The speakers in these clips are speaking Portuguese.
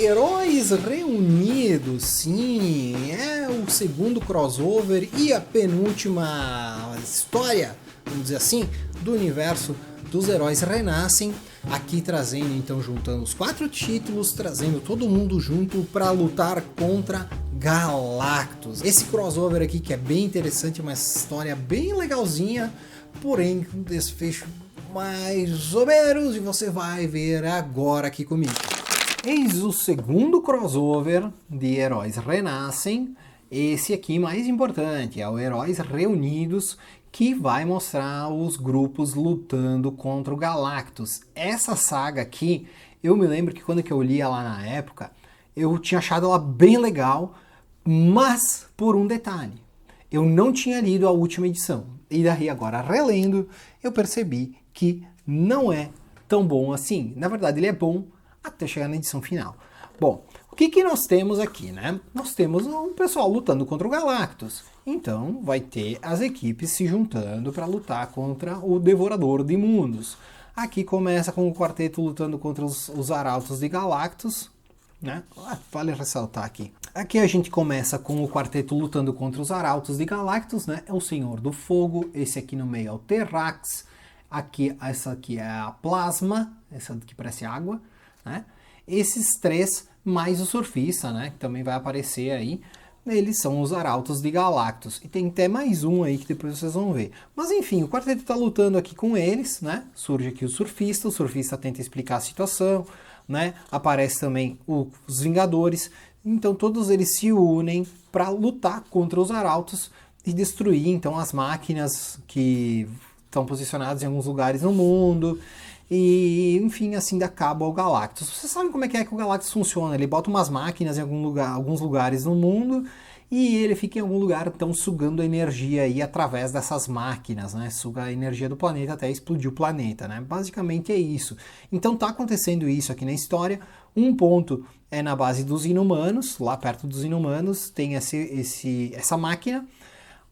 Heróis Reunidos, sim, é o segundo crossover e a penúltima história, vamos dizer assim, do universo dos Heróis Renascem, aqui trazendo, então, juntando os 4 títulos, trazendo todo mundo junto para lutar contra Galactus. Esse crossover aqui que é bem interessante, uma história bem legalzinha, porém com um desfecho mais ou menos, e você vai ver agora aqui comigo. Eis o segundo crossover de Heróis Renascem, esse aqui mais importante, é o Heróis Reunidos, que vai mostrar os grupos lutando contra o Galactus. Essa saga aqui, eu me lembro que quando eu li ela na época, eu tinha achado ela bem legal, mas por um detalhe, eu não tinha lido a última edição, e daí agora relendo, eu percebi que não é tão bom assim. Na verdade ele é bom, até chegar na edição final. Bom, o que nós temos aqui, né? Nós temos o pessoal lutando contra o Galactus. Então vai ter as equipes se juntando para lutar contra o Devorador de Mundos. Aqui começa com o quarteto lutando contra os Arautos de Galactus, né? Vale ressaltar aqui. Aqui a gente começa com o quarteto lutando contra os Arautos de Galactus, né? É o Senhor do Fogo, esse aqui no meio é o Terrax, aqui, essa aqui é a Plasma, essa aqui parece água, né? Esses 3 mais o Surfista, né, que também vai aparecer aí, eles são os Arautos de Galactus. E tem até mais um aí que depois vocês vão ver. Mas enfim, o quarteto está lutando aqui com eles, né? Surge aqui o Surfista tenta explicar a situação, né? Aparece também os Vingadores. Então todos eles se unem para lutar contra os Arautos e destruir então as máquinas que estão posicionadas em alguns lugares no mundo. E, enfim, assim acaba o Galactus. Você sabe como é que o Galactus funciona? Ele bota umas máquinas em alguns lugares no mundo e ele fica em algum lugar, então, sugando energia aí através dessas máquinas, né? Suga a energia do planeta até explodir o planeta, né? Basicamente é isso. Então tá acontecendo isso aqui na história. Um ponto é na base dos Inumanos, lá perto dos Inumanos tem essa máquina.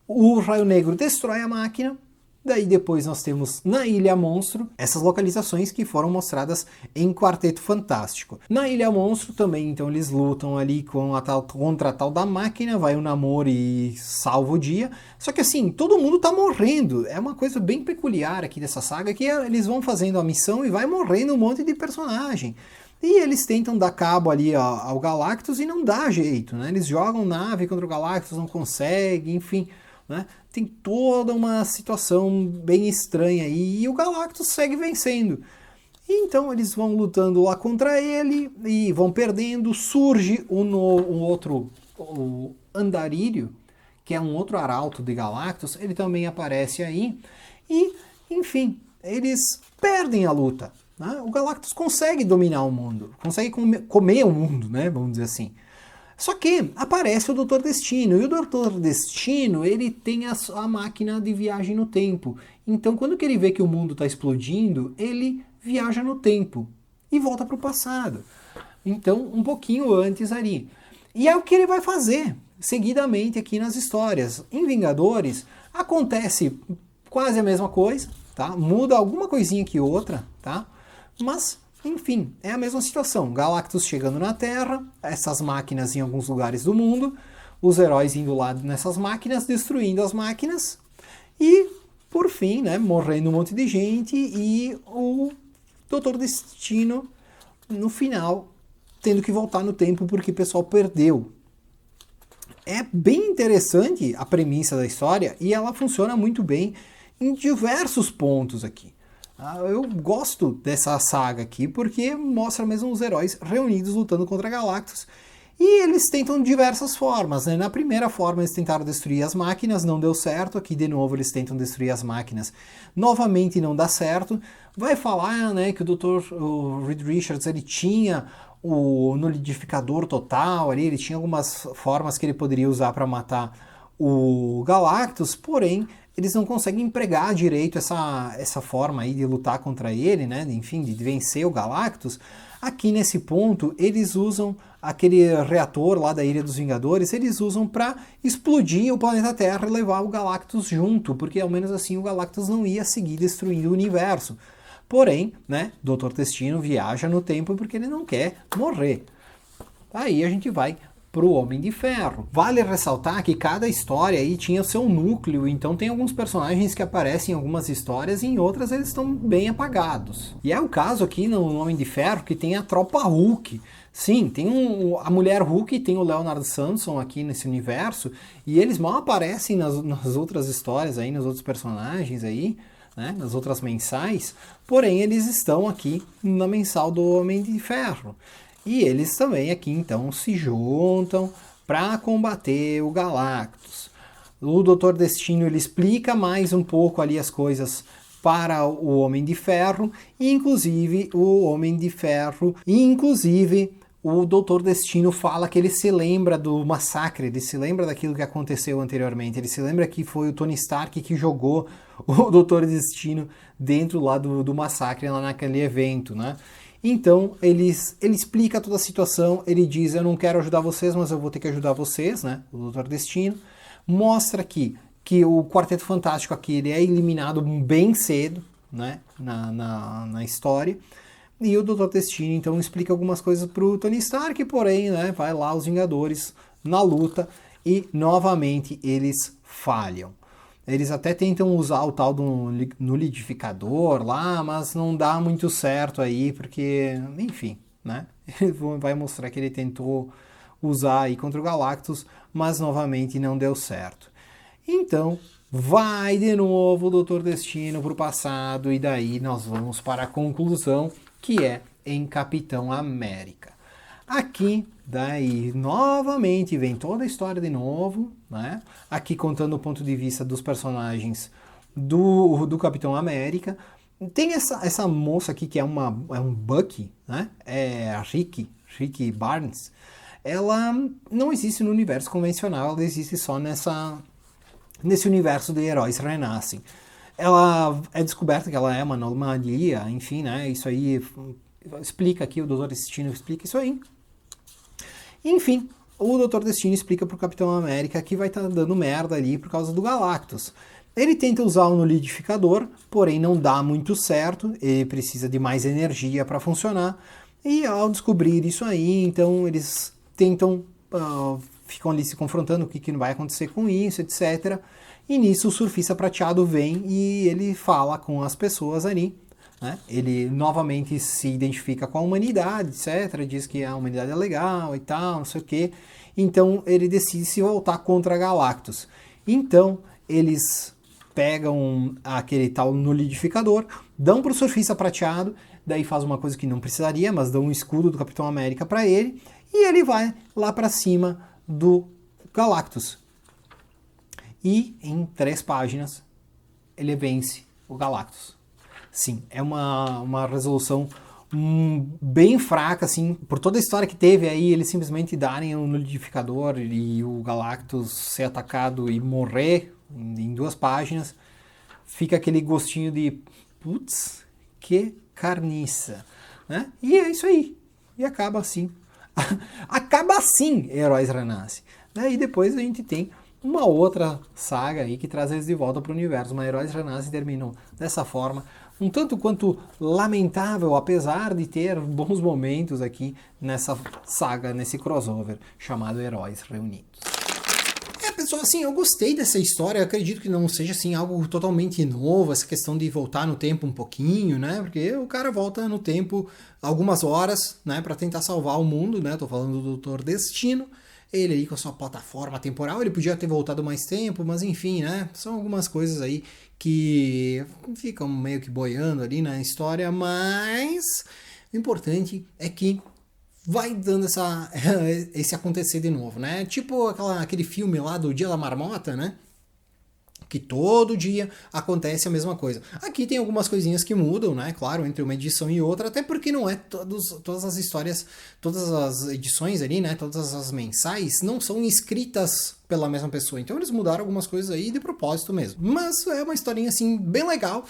O Raio Negro destrói a máquina. Daí depois nós temos na Ilha Monstro, essas localizações que foram mostradas em Quarteto Fantástico. Na Ilha Monstro também, então eles lutam ali contra a tal da máquina, vai o Namor e salva o dia. Só que assim, todo mundo tá morrendo. É uma coisa bem peculiar aqui dessa saga, que eles vão fazendo a missão e vai morrendo um monte de personagem. E eles tentam dar cabo ali ao Galactus e não dá jeito, né? Eles jogam nave contra o Galactus, não conseguem, enfim, né? Tem toda uma situação bem estranha aí, e o Galactus segue vencendo. E então eles vão lutando lá contra ele e vão perdendo. Surge um outro, o Andarírio, que é um outro arauto de Galactus, ele também aparece aí. E, enfim, eles perdem a luta, né? O Galactus consegue dominar o mundo, consegue comer o mundo, né? Vamos dizer assim. Só que aparece o Doutor Destino, e o Doutor Destino, ele tem a máquina de viagem no tempo. Então, quando que ele vê que o mundo está explodindo, ele viaja no tempo e volta para o passado. Então, um pouquinho antes ali. E é o que ele vai fazer seguidamente aqui nas histórias. Em Vingadores, acontece quase a mesma coisa, tá? Muda alguma coisinha que outra, tá? Mas enfim, é a mesma situação. Galactus chegando na Terra, essas máquinas em alguns lugares do mundo, os heróis indo lá nessas máquinas, destruindo as máquinas e, por fim, né, morrendo um monte de gente e o Doutor Destino, no final, tendo que voltar no tempo porque o pessoal perdeu. É bem interessante a premissa da história e ela funciona muito bem em diversos pontos aqui. Eu gosto dessa saga aqui porque mostra mesmo os heróis reunidos lutando contra Galactus. E eles tentam de diversas formas, né? Na primeira forma eles tentaram destruir as máquinas, não deu certo. Aqui de novo eles tentam destruir as máquinas, novamente não dá certo. Vai falar, né, que o Reed Richards ele tinha o nulidificador total ali, ele tinha algumas formas que ele poderia usar para matar o Galactus, porém eles não conseguem empregar direito essa forma aí de lutar contra ele, né? Enfim, de vencer o Galactus. Aqui nesse ponto, eles usam aquele reator lá da Ilha dos Vingadores, eles usam para explodir o planeta Terra e levar o Galactus junto, porque ao menos assim o Galactus não ia seguir destruindo o universo. Porém, né, Doutor Destino viaja no tempo porque ele não quer morrer. Aí a gente vai pro Homem de Ferro. Vale ressaltar que cada história aí tinha o seu núcleo, então tem alguns personagens que aparecem em algumas histórias e em outras eles estão bem apagados. E é o caso aqui no Homem de Ferro que tem a tropa Hulk. Sim, tem a Mulher Hulk e tem o Leonard Samson aqui nesse universo, e eles mal aparecem nas outras histórias aí, nos outros personagens aí, né, nas outras mensais, porém eles estão aqui na mensal do Homem de Ferro. E eles também aqui então se juntam para combater o Galactus. O Doutor Destino ele explica mais um pouco ali as coisas para o Homem de Ferro, e inclusive o Doutor Destino fala que ele se lembra do massacre, ele se lembra daquilo que aconteceu anteriormente, ele se lembra que foi o Tony Stark que jogou o Doutor Destino dentro lá do massacre, lá naquele evento, né? Então ele explica toda a situação, ele diz, eu não quero ajudar vocês, mas eu vou ter que ajudar vocês, né? O Doutor Destino. Mostra aqui que o Quarteto Fantástico aqui ele é eliminado bem cedo, né? Na história. E o Doutor Destino, então, explica algumas coisas pro Tony Stark, porém, né, vai lá os Vingadores na luta e, novamente, eles falham. Eles até tentam usar o tal do nulidificador lá, mas não dá muito certo aí, porque, enfim, né, vai mostrar que ele tentou usar aí contra o Galactus, mas, novamente, não deu certo. Então, vai de novo o Doutor Destino pro passado, e daí nós vamos para a conclusão, que é em Capitão América. Aqui, daí, novamente, vem toda a história de novo, né? Aqui contando o ponto de vista dos personagens do Capitão América. Tem essa moça aqui que é um Bucky, né? É a Ricky Barnes. Ela não existe no universo convencional, ela existe só nesse universo de heróis renascem. Ela é descoberta que ela é uma anomalia, enfim, né? Isso aí explica aqui, o Doutor Destino explica isso aí. Enfim, o Doutor Destino explica pro Capitão América que vai estar dando merda ali por causa do Galactus. Ele tenta usar o nulidificador, porém não dá muito certo, ele precisa de mais energia para funcionar. E ao descobrir isso aí, então eles tentam, ficam ali se confrontando o que vai acontecer com isso, etc. E nisso o Surfista Prateado vem e ele fala com as pessoas ali, né? Ele novamente se identifica com a humanidade, etc. Diz que a humanidade é legal e tal, não sei o quê. Então ele decide se voltar contra Galactus. Então eles pegam aquele tal nulidificador, dão para o Surfista Prateado, daí faz uma coisa que não precisaria, mas dão um escudo do Capitão América para ele, e ele vai lá para cima do Galactus. E em 3 páginas ele vence o Galactus. Sim, é uma resolução bem fraca, assim, por toda a história que teve aí, eles simplesmente darem um nulidificador e o Galactus ser atacado e morrer em 2 páginas, fica aquele gostinho de putz, que carniça, né? E é isso aí, e acaba assim. Acaba assim, Heróis Renascem. E depois a gente tem uma outra saga aí que traz eles de volta para o universo, mas Heróis Renascem terminam dessa forma, um tanto quanto lamentável, apesar de ter bons momentos aqui nessa saga, nesse crossover chamado Heróis Reunidos. Pessoal, assim, eu gostei dessa história, eu acredito que não seja, assim, algo totalmente novo, essa questão de voltar no tempo um pouquinho, né, porque o cara volta no tempo algumas horas, né, para tentar salvar o mundo, né, tô falando do Doutor Destino, ele aí com a sua plataforma temporal, ele podia ter voltado mais tempo, mas enfim, né, são algumas coisas aí que ficam meio que boiando ali na história, mas o importante é que vai dando esse acontecer de novo, né? Tipo aquele filme lá do Dia da Marmota, né? Que todo dia acontece a mesma coisa. Aqui tem algumas coisinhas que mudam, né? Claro, entre uma edição e outra, até porque não é todas as histórias, todas as edições ali, né? Todas as mensais não são escritas pela mesma pessoa. Então eles mudaram algumas coisas aí de propósito mesmo. Mas é uma historinha, assim, bem legal.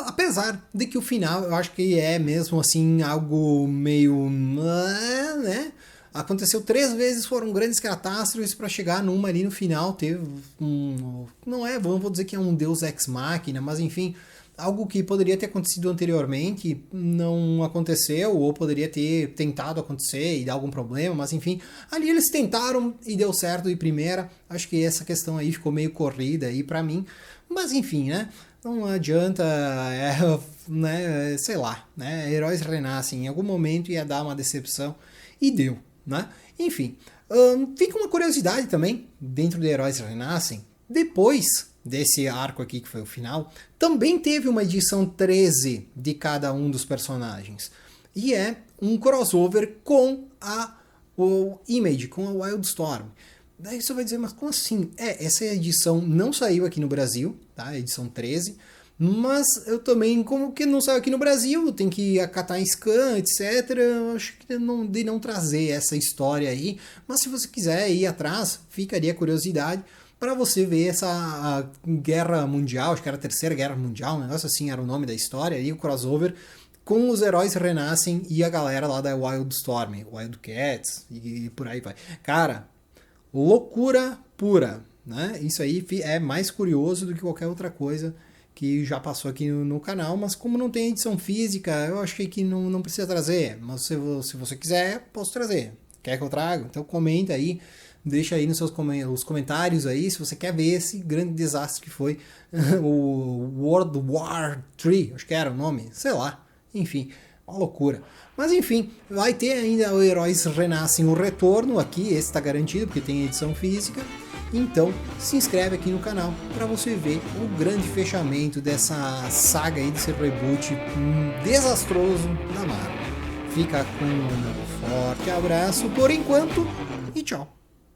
Apesar de que o final, eu acho que é mesmo, assim, algo meio... né? Aconteceu 3 vezes, foram grandes catástrofes para chegar numa ali no final. Teve não vou dizer que é um deus ex machina, mas enfim, algo que poderia ter acontecido anteriormente, não aconteceu, ou poderia ter tentado acontecer e dar algum problema, mas enfim, ali eles tentaram e deu certo de primeira. Acho que essa questão aí ficou meio corrida aí pra mim, mas enfim, né? Não adianta, né, sei lá, né? Heróis renascem, em algum momento ia dar uma decepção e deu, né? Enfim, fica uma curiosidade também dentro de Heróis Renascem. Depois desse arco aqui que foi o final, também teve uma edição 13 de cada um dos personagens. E é um crossover com o Image, com a Wildstorm. Daí você vai dizer, mas como assim? Essa edição não saiu aqui no Brasil, tá? A edição 13. Mas eu também, como que não saiu aqui no Brasil, tem que acatar em scan, etc. Eu acho que de não trazer essa história aí. Mas se você quiser ir atrás, ficaria a curiosidade para você ver essa guerra mundial, acho que era a Terceira Guerra Mundial, um negócio assim era o nome da história, e o crossover com os heróis renascem e a galera lá da Wildstorm, Wildcats e por aí vai. Cara, loucura pura, né? Isso aí é mais curioso do que qualquer outra coisa que já passou aqui no canal, mas como não tem edição física, eu achei que não precisa trazer, mas se você quiser, posso trazer. Quer que eu traga? Então comenta aí, deixa aí nos seus comentários aí se você quer ver esse grande desastre que foi o World War 3, acho que era o nome, sei lá, enfim, uma loucura. Mas enfim, vai ter ainda o Heróis Renascem o Retorno aqui, esse tá garantido porque tem edição física. Então se inscreve aqui no canal para você ver o grande fechamento dessa saga aí, desse reboot desastroso da Marvel. Fica com um forte abraço por enquanto e tchau!